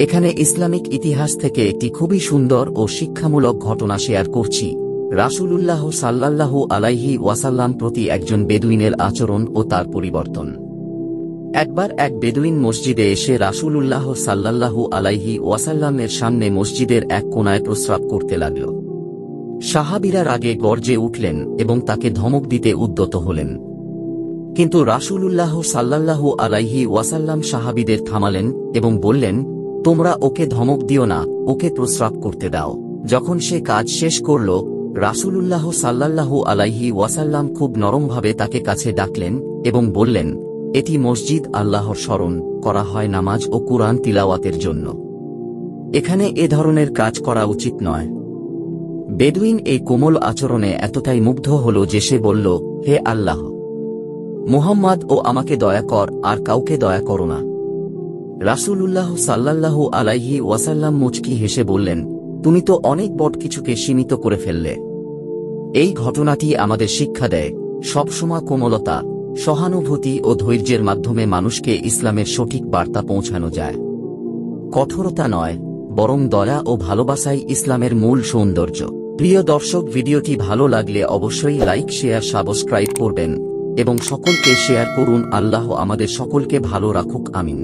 এখানে ইসলামিক ইতিহাস থেকে একটি খুবই সুন্দর ও শিক্ষামূলক ঘটনা শেয়ার করছি। রাসূলুল্লাহ সাল্লাল্লাহু আলাইহি ওয়াসাল্লাম প্রতি একজন বেদুইনের আচরণ ও তার পরিবর্তন। একবার এক বেদুইন মসজিদে এসে রাসূলুল্লাহ সাল্লাল্লাহু আলাইহি ওয়াসাল্লামের সামনে মসজিদের এক কোণায় প্রস্রাব করতে লাগল। সাহাবীরা রাগে গর্জে উঠলেন এবং তাকে ধমক দিতে উদ্যত হলেন। কিন্তু রাসূলুল্লাহ সাল্লাল্লাহু আলাইহি ওয়াসাল্লাম সাহাবীদের থামালেন এবং বললেন, তোমরা ওকে ধমক দিও না, ওকে প্রস্রাব করতে দাও। যখন সে কাজ শেষ করল, রাসূলুল্লাহ সাল্লাল্লাহু আলাইহি ওয়াসাল্লাম খুব নরমভাবে তাকে কাছে ডাকলেন এবং বললেন, এটি মসজিদ, আল্লাহর স্মরণ করা হয় নামাজ ও কুরআন তিলাওয়াতের জন্য। এখানে এ ধরনের কাজ করা উচিত নয়। বেদুইন এই কোমল আচরণে এতটাই মুগ্ধ হল যে সে বলল, হে আল্লাহ, মুহাম্মদ ও আমাকে দয়া কর, আর কাউকে দয়া করো না। রাসূলুল্লাহ সাল্লাল্লাহু আলাইহি ওয়াসাল্লাম মুচকি হেসে বললেন, তুমি তো অনেক বড় কিছুকে সীমিত করে ফেললে। এই ঘটনাটি আমাদের শিক্ষা দেয়, সবসময় কোমলতা, সহানুভূতি ও ধৈর্যের মাধ্যমে মানুষকে ইসলামের সঠিক বার্তা পৌঁছানো যায়। কঠোরতা নয়, বরং দয়া ও ভালোবাসাই ইসলামের মূল সৌন্দর্য। প্রিয় দর্শক, ভিডিওটি ভালো লাগলে অবশ্যই লাইক, শেয়ার, সাবস্ক্রাইব করবেন এবং সকলকে শেয়ার করুন। আল্লাহ আমাদের সকলকে ভালো রাখুক, আমিন।